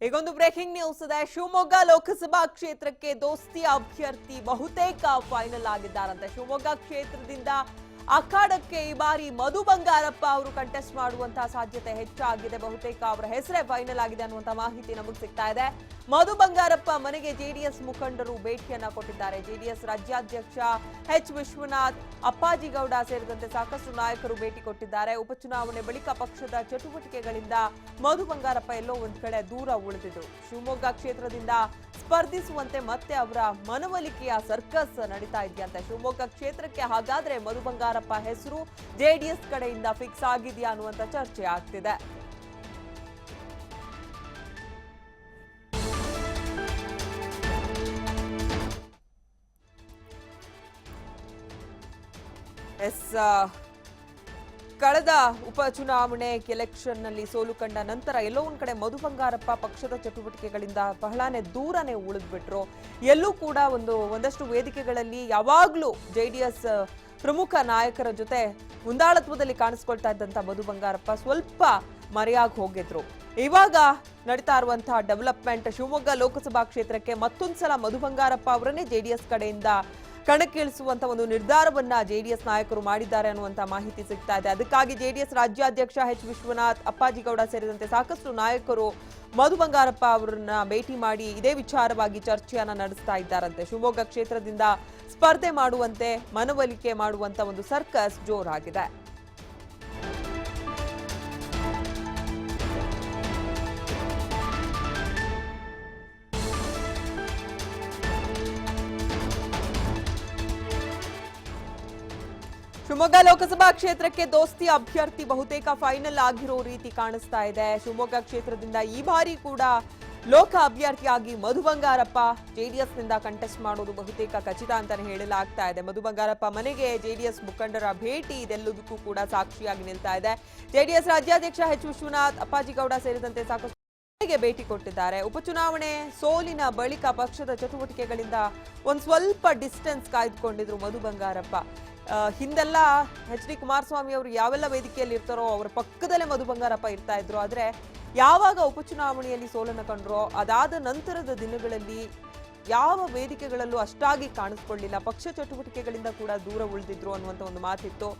ಈಗೊಂದು breaking news ಇದೆ. ಶಿವಮೊಗ್ಗ ಲೋಕಸಭಾ ಕ್ಷೇತ್ರಕ್ಕೆ ದೋಸ್ತಿ ಅಭ್ಯರ್ಥಿ ಬಹುತೇಕ ಫೈನಲ್ ಆಗಿದ್ದಾರಂತೆ. ಶಿವಮೊಗ್ಗ ಕ್ಷೇತ್ರದಿಂದ ಅಖಾಡಕ್ಕೆ ಈ ಬಾರಿ ಮಧು ಬಂಗಾರಪ್ಪ ಅವರು ಕಂಟೆಸ್ಟ್ ಮಾಡುವಂತಹ ಸಾಧ್ಯತೆ ಹೆಚ್ಚಾಗಿದೆ. ಬಹುತೇಕ ಅವರ ಹೆಸರೇ ಫೈನಲ್ ಆಗಿದೆ ಅನ್ನುವಂತ ಮಾಹಿತಿ ನಮಗೆ ಸಿಗ್ತಾ ಇದೆ. ಮಧು ಬಂಗಾರಪ್ಪ ಮನೆಗೆ ಜೆಡಿಎಸ್ ಮುಖಂಡರು ಭೇಟಿಯನ್ನ ಕೊಟ್ಟಿದ್ದಾರೆ. ಜೆಡಿಎಸ್ ರಾಜ್ಯಾಧ್ಯಕ್ಷ ಎಚ್ ವಿಶ್ವನಾಥ್, ಅಪ್ಪಾಜಿಗೌಡ ಸೇರಿದಂತೆ ಸಾಕಷ್ಟು ನಾಯಕರು ಭೇಟಿ ಕೊಟ್ಟಿದ್ದಾರೆ. ಉಪಚುನಾವಣೆ ಬಳಿಕ ಪಕ್ಷದ ಚಟುವಟಿಕೆಗಳಿಂದ ಮಧು ಬಂಗಾರಪ್ಪ ಎಲ್ಲೋ ಒಂದ್ ಕಡೆ ದೂರ ಉಳಿದಿದ್ರು. ಶಿವಮೊಗ್ಗ ಕ್ಷೇತ್ರದಿಂದ ಸ್ಪರ್ಧಿಸುವಂತೆ ಮತ್ತೆ ಅವರ ಮನವೊಲಿಕೆಯ ಸರ್ಕಸ್ ನಡೀತಾ ಇದೆಯಂತೆ. ಶಿವಮೊಗ್ಗ ಕ್ಷೇತ್ರಕ್ಕೆ ಹಾಗಾದ್ರೆ ಮಧು ಬಂಗಾರಪ್ಪ ಹೆಸರು ಜೆಡಿಎಸ್ ಕಡೆಯಿಂದ ಫಿಕ್ಸ್ ಆಗಿದೆಯಾ ಅನ್ನುವಂತ ಚರ್ಚೆ ಆಗ್ತಿದೆ. ಕಳೆದ ಉಪಚುನಾವಣೆ ಎಲೆಕ್ಷನ್ ನಲ್ಲಿ ಸೋಲು ಕಂಡ ನಂತರ ಎಲ್ಲೋ ಒಂದ್ ಕಡೆ ಮಧು ಬಂಗಾರಪ್ಪ ಪಕ್ಷದ ಚಟುವಟಿಕೆಗಳಿಂದ ಬಹಳಾನೇ ದೂರನೇ ಉಳಿದ್ಬಿಟ್ರು. ಎಲ್ಲೂ ಕೂಡ ಒಂದಷ್ಟು ವೇದಿಕೆಗಳಲ್ಲಿ ಯಾವಾಗ್ಲೂ ಜೆಡಿಎಸ್ ಪ್ರಮುಖ ನಾಯಕರ ಜೊತೆ ಮುಂದಾಳತ್ವದಲ್ಲಿ ಕಾಣಿಸ್ಕೊಳ್ತಾ ಇದ್ದಂತ ಮಧು ಬಂಗಾರಪ್ಪ ಸ್ವಲ್ಪ ಮರೆಯಾಗಿ ಹೋಗಿದ್ರು. ಇವಾಗ ನಡೀತಾ ಇರುವಂತಹ ಡೆವಲಪ್ಮೆಂಟ್ ಶಿವಮೊಗ್ಗ ಲೋಕಸಭಾ ಕ್ಷೇತ್ರಕ್ಕೆ ಮತ್ತೊಂದ್ಸಲ ಮಧು ಬಂಗಾರಪ್ಪ ಅವರನ್ನೇ ಜೆಡಿಎಸ್ ಕಡೆಯಿಂದ ಕಣಕ್ಕಿಳಿಸುವಂತ ಒಂದು ನಿರ್ಧಾರವನ್ನ ಜೆಡಿಎಸ್ ನಾಯಕರು ಮಾಡಿದ್ದಾರೆ ಅನ್ನುವಂತ ಮಾಹಿತಿ ಸಿಗ್ತಾ ಇದೆ. ಅದಕ್ಕಾಗಿ ಜೆಡಿಎಸ್ ರಾಜ್ಯಾಧ್ಯಕ್ಷ ಎಚ್ ವಿಶ್ವನಾಥ್, ಅಪ್ಪಾಜಿಗೌಡ ಸೇರಿದಂತೆ ಸಾಕಷ್ಟು ನಾಯಕರು ಮಧು ಬಂಗಾರಪ್ಪ ಅವರನ್ನ ಭೇಟಿ ಮಾಡಿ ಇದೇ ವಿಚಾರವಾಗಿ ಚರ್ಚೆಯನ್ನ ನಡೆಸ್ತಾ ಇದ್ದಾರಂತೆ. ಶಿವಮೊಗ್ಗ ಕ್ಷೇತ್ರದಿಂದ ಸ್ಪರ್ಧೆ ಮಾಡುವಂತೆ ಮನವೊಲಿಕೆ ಮಾಡುವಂತ ಒಂದು ಸರ್ಕಸ್ ಜೋರಾಗಿದೆ. ಶಿವಮೊಗ್ಗ ಲೋಕಸಭಾ ಕ್ಷೇತ್ರಕ್ಕೆ ದೋಸ್ತಿ ಅಭ್ಯರ್ಥಿ ಬಹುತೇಕ ಫೈನಲ್ ಆಗಿರೋ ರೀತಿ ಕಾಣಿಸ್ತಾ ಇದೆ. ಶಿವಮೊಗ್ಗ ಕ್ಷೇತ್ರದಿಂದ ಈ ಬಾರಿ ಕೂಡ ಲೋಕ ಅಭ್ಯರ್ಥಿಯಾಗಿ ಮಧು ಬಂಗಾರಪ್ಪ ಜೆಡಿಎಸ್ ನಿಂದ ಕಂಟೆಸ್ಟ್ ಮಾಡೋದು ಬಹುತೇಕ ಖಚಿತ ಅಂತಾನೆ ಹೇಳಲಾಗ್ತಾ ಇದೆ. ಮಧು ಬಂಗಾರಪ್ಪ ಮನೆಗೆ ಜೆಡಿಎಸ್ ಮುಖಂಡರ ಭೇಟಿ ಇದೆಲ್ಲದಕ್ಕೂ ಕೂಡ ಸಾಕ್ಷಿಯಾಗಿ ನಿಲ್ತಾ ಇದೆ. ಜೆಡಿಎಸ್ ರಾಜ್ಯಾಧ್ಯಕ್ಷ ಎಚ್ ವಿಶ್ವನಾಥ್, ಅಪ್ಪಾಜಿಗೌಡ ಸೇರಿದಂತೆ ಸಾಕಷ್ಟು ಭೇಟಿ ಕೊಟ್ಟಿದ್ದಾರೆ. ಉಪಚುನಾವಣೆ ಸೋಲಿನ ಬಳಿಕ ಪಕ್ಷದ ಚಟುವಟಿಕೆಗಳಿಂದ ಒಂದ್ ಸ್ವಲ್ಪ ಡಿಸ್ಟೆನ್ಸ್ ಕಾಯ್ದುಕೊಂಡಿದ್ರು ಮಧು ಬಂಗಾರಪ್ಪ. ಹಿಂದೆಲ್ಲ ಎಚ್ ಡಿ ಕುಮಾರಸ್ವಾಮಿ ಅವರು ಯಾವೆಲ್ಲ ವೇದಿಕೆಯಲ್ಲಿ ಇರ್ತಾರೋ ಅವರ ಪಕ್ಕದಲ್ಲೇ ಮಧು ಬಂಗಾರಪ್ಪ ಇರ್ತಾ ಇದ್ರು. ಆದ್ರೆ ಯಾವಾಗ ಉಪಚುನಾವಣೆಯಲ್ಲಿ ಸೋಲನ್ನು ಕಂಡ್ರೋ ಅದಾದ ನಂತರದ ದಿನಗಳಲ್ಲಿ ಯಾವ ವೇದಿಕೆಗಳಲ್ಲೂ ಅಷ್ಟಾಗಿ ಕಾಣಿಸ್ಕೊಳ್ಳಿಲ್ಲ. ಪಕ್ಷ ಚಟುವಟಿಕೆಗಳಿಂದ ಕೂಡ ದೂರ ಉಳಿದಿದ್ರು ಅನ್ನುವಂತ ಒಂದು ಮಾತಿತ್ತು.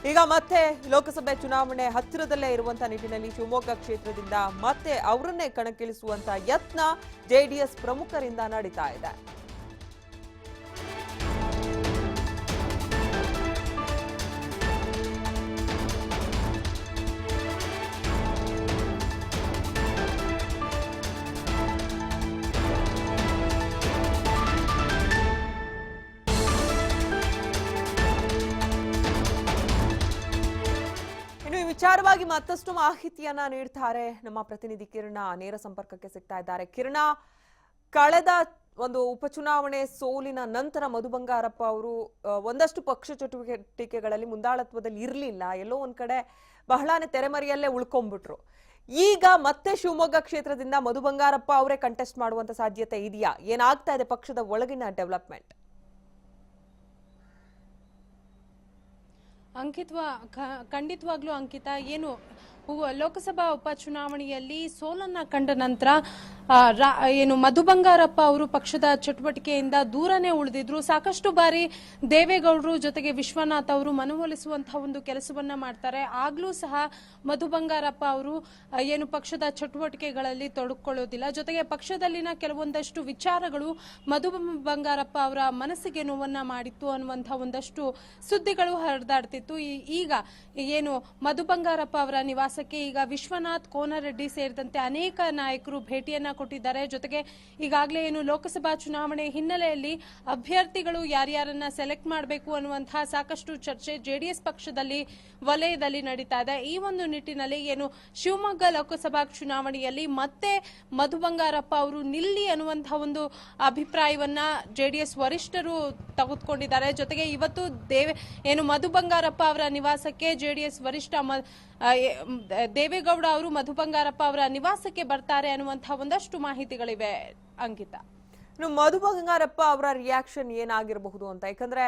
ಈಗ ಮತ್ತೆ ಲೋಕಸಭೆ ಚುನಾವಣೆ ಹತ್ತಿರದಲ್ಲೇ ಇರುವಂತಹ ನಿಟ್ಟಿನಲ್ಲಿ ಶಿವಮೊಗ್ಗ ಕ್ಷೇತ್ರದಿಂದ ಮತ್ತೆ ಅವರನ್ನೇ ಕಣಕ್ಕಿಳಿಸುವಂತ ಯತ್ನ ಜೆಡಿಎಸ್ ಪ್ರಮುಖರಿಂದ ನಡೀತಾ ಇದೆ. ವಿಚಾರವಾಗಿ ಮತ್ತಷ್ಟು ಮಾಹಿತಿಯನ್ನ ನೀಡ್ತಾರೆ ನಮ್ಮ ಪ್ರತಿನಿಧಿ ಕಿರಣ. ನೇರ ಸಂಪರ್ಕಕ್ಕೆ ಸಿಗ್ತಾ ಇದ್ದಾರೆ. ಕಿರಣ, ಕಳೆದ ಒಂದು ಉಪಚುನಾವಣೆ ಸೋಲಿನ ನಂತರ ಮಧು ಬಂಗಾರಪ್ಪ ಅವರು ಒಂದಷ್ಟು ಪಕ್ಷ ಚಟುವಟಿಕೆಗಳಲ್ಲಿ ಮುಂದಾಳತ್ವದಲ್ಲಿ ಇರಲಿಲ್ಲ. ಎಲ್ಲೋ ಒಂದ್ ಕಡೆ ಬಹಳಾನೇ ತೆರೆಮರೆಯಲ್ಲೇ ಉಳ್ಕೊಂಡ್ಬಿಟ್ರು. ಈಗ ಮತ್ತೆ ಶಿವಮೊಗ್ಗ ಕ್ಷೇತ್ರದಿಂದ ಮಧು ಬಂಗಾರಪ್ಪ ಅವರೇ ಕಂಟೆಸ್ಟ್ ಮಾಡುವಂತ ಸಾಧ್ಯತೆ ಇದೆಯಾ? ಏನಾಗ್ತಾ ಇದೆ ಪಕ್ಷದ ಒಳಗಿನ ಡೆವಲಪ್ಮೆಂಟ್? ಖಂಡಿತವಾಗ್ಲೂ ಅಂಕಿತ, ಏನು ಲೋಕಸಭಾ ಉಪಚುನಾವಣೆಯಲ್ಲಿ ಸೋಲನ್ನ ಕಂಡ ನಂತರ ಏನು ಮಧು ಬಂಗಾರಪ್ಪ ಅವರು ಪಕ್ಷದ ಚಟುವಟಿಕೆಯಿಂದ ದೂರನೇ ಉಳಿದಿದ್ರು. ಸಾಕಷ್ಟು ಬಾರಿ ದೇವೇಗೌಡರು ಜೊತೆಗೆ ವಿಶ್ವನಾಥ್ ಅವರು ಮನವೊಲಿಸುವಂತಹ ಒಂದು ಕೆಲಸವನ್ನ ಮಾಡ್ತಾರೆ. ಆಗ್ಲೂ ಸಹ ಮಧು ಬಂಗಾರಪ್ಪ ಅವರು ಏನು ಪಕ್ಷದ ಚಟುವಟಿಕೆಗಳಲ್ಲಿ ತೊಡಕೊಳ್ಳೋದಿಲ್ಲ. ಜೊತೆಗೆ ಪಕ್ಷದಲ್ಲಿನ ಕೆಲವೊಂದಷ್ಟು ವಿಚಾರಗಳು ಮಧು ಬಂಗಾರಪ್ಪ ಅವರ ಮನಸ್ಸಿಗೆ ನೋವನ್ನ ಮಾಡಿತ್ತು ಅನ್ನುವಂತಹ ಒಂದಷ್ಟು ಸುದ್ದಿಗಳು ಹರಿದಾಡ್ತಿತ್ತು. ಈಗ ಏನು ಮಧು ಬಂಗಾರಪ್ಪ ಅವರ ನಿವಾಸಕ್ಕೆ ಈಗ ವಿಶ್ವನಾಥ್, ಕೋನರೆಡ್ಡಿ ಸೇರಿದಂತೆ ಅನೇಕ ನಾಯಕರು ಭೇಟಿಯನ್ನ ಕೊಟ್ಟಿದ್ದಾರೆ. ಜೊತೆಗೆ ಈಗಾಗಲೇ ಏನು ಲೋಕಸಭಾ ಚುನಾವಣೆ ಹಿನ್ನೆಲೆಯಲ್ಲಿ ಅಭ್ಯರ್ಥಿಗಳು ಯಾರ್ಯಾರನ್ನ ಸೆಲೆಕ್ಟ್ ಮಾಡಬೇಕು ಅನ್ನುವಂತಹ ಸಾಕಷ್ಟು ಚರ್ಚೆ ಜೆಡಿಎಸ್ ಪಕ್ಷದಲ್ಲಿ ವಲಯದಲ್ಲಿ ನಡೀತಾ ಇದೆ. ಈ ಒಂದು ನಿಟ್ಟಿನಲ್ಲಿ ಏನು ಶಿವಮೊಗ್ಗ ಲೋಕಸಭಾ ಚುನಾವಣೆಯಲ್ಲಿ ಮತ್ತೆ ಮಧು ಬಂಗಾರಪ್ಪ ಅವರು ನಿಲ್ಲಿ ಅನ್ನುವಂತಹ ಒಂದು ಅಭಿಪ್ರಾಯವನ್ನ ಜೆಡಿಎಸ್ ವರಿಷ್ಠರು ತೆಗೆದುಕೊಂಡಿದ್ದಾರೆ. ಜೊತೆಗೆ ಇವತ್ತು ಏನು ಮಧು ಬಂಗಾರಪ್ಪ ಅವರ ನಿವಾಸಕ್ಕೆ ಜೆಡಿಎಸ್ ವರಿಷ್ಠ ದೇವೇಗೌಡ ಅವರು ಮಧು ಬಂಗಾರಪ್ಪ ಅವರ ನಿವಾಸಕ್ಕೆ ಬರ್ತಾರೆ ಅನ್ನುವಂತಹ ಒಂದಷ್ಟು ಮಾಹಿತಿಗಳಿವೆ ಅಂಕಿತ. ಮಧು ಬಂಗಾರಪ್ಪ ಅವರ ರಿಯಾಕ್ಷನ್ ಏನಾಗಿರಬಹುದು ಅಂತ, ಯಾಕಂದ್ರೆ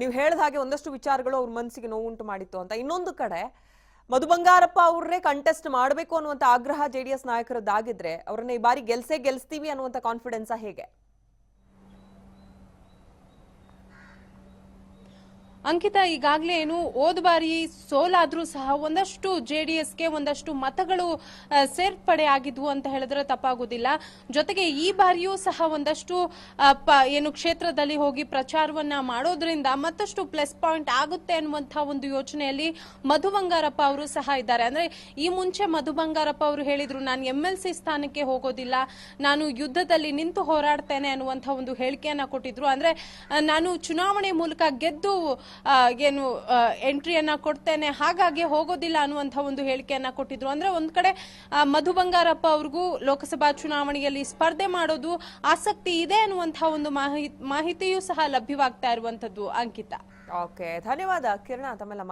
ನೀವು ಹೇಳಿದ ಹಾಗೆ ಒಂದಷ್ಟು ವಿಚಾರಗಳು ಅವ್ರ ಮನಸ್ಸಿಗೆ ನೋವುಂಟು ಮಾಡಿತ್ತು ಅಂತ. ಇನ್ನೊಂದು ಕಡೆ ಮಧು ಬಂಗಾರಪ್ಪ ಅವ್ರನ್ನೇ ಕಂಟೆಸ್ಟ್ ಮಾಡಬೇಕು ಅನ್ನುವಂತ ಆಗ್ರಹ ಜೆಡಿಎಸ್ ನಾಯಕರದ್ದಾಗಿದ್ರೆ ಅವರನ್ನ ಈ ಬಾರಿ ಗೆಲ್ಸ್ತೀವಿ ಅನ್ನುವಂತ ಕಾನ್ಫಿಡೆನ್ಸ್ ಹೇಗೆ? ಅಂಕಿತಾ, ಈಗಾಗಲೇ ಏನು ಹೋದ ಬಾರಿ ಸೋಲಾದ್ರೂ ಸಹ ಒಂದಷ್ಟು ಜೆಡಿಎಸ್ಗೆ ಒಂದಷ್ಟು ಮತಗಳು ಸೇರ್ಪಡೆ ಆಗಿದ್ವು ಅಂತ ಹೇಳಿದ್ರೆ ತಪ್ಪಾಗುದಿಲ್ಲ. ಜೊತೆಗೆ ಈ ಬಾರಿಯೂ ಸಹ ಒಂದಷ್ಟು ಏನು ಕ್ಷೇತ್ರದಲ್ಲಿ ಹೋಗಿ ಪ್ರಚಾರವನ್ನ ಮಾಡೋದ್ರಿಂದ ಮತ್ತಷ್ಟು ಪ್ಲಸ್ ಪಾಯಿಂಟ್ ಆಗುತ್ತೆ ಅನ್ನುವಂತಹ ಒಂದು ಯೋಚನೆಯಲ್ಲಿ ಮಧು ಬಂಗಾರಪ್ಪ ಅವರು ಸಹ ಇದ್ದಾರೆ. ಅಂದ್ರೆ ಈ ಮುಂಚೆ ಮಧು ಬಂಗಾರಪ್ಪ ಅವರು ಹೇಳಿದ್ರು, ನಾನು MLC ಸ್ಥಾನಕ್ಕೆ ಹೋಗೋದಿಲ್ಲ, ನಾನು ಯುದ್ಧದಲ್ಲಿ ನಿಂತು ಹೋರಾಡ್ತೇನೆ ಅನ್ನುವಂತಹ ಒಂದು ಹೇಳಿಕೆಯನ್ನ ಕೊಟ್ಟಿದ್ರು. ಅಂದ್ರೆ ನಾನು ಚುನಾವಣೆ ಮೂಲಕ ಗೆದ್ದು ಏನು ಎಂಟ್ರಿಯನ್ನ ಕೊಡ್ತೇನೆ, ಹಾಗಾಗಿ ಹೋಗೋದಿಲ್ಲ ಅನ್ನುವಂತಹ ಒಂದು ಹೇಳಿಕೆಯನ್ನ ಕೊಟ್ಟಿದ್ರು. ಅಂದ್ರೆ ಒಂದ್ ಕಡೆ ಮಧು ಬಂಗಾರಪ್ಪ ಅವ್ರಿಗೂ ಲೋಕಸಭಾ ಚುನಾವಣೆಯಲ್ಲಿ ಸ್ಪರ್ಧೆ ಮಾಡೋದು ಆಸಕ್ತಿ ಇದೆ ಅನ್ನುವಂತಹ ಒಂದು ಮಾಹಿತಿಯೂ ಸಹ ಲಭ್ಯವಾಗ್ತಾ ಇರುವಂತದ್ದು. ಅಂಕಿತಾ, ಓಕೆ, ಧನ್ಯವಾದ ಕಿರಣ ತಮ್ಮೆಲ್ಲ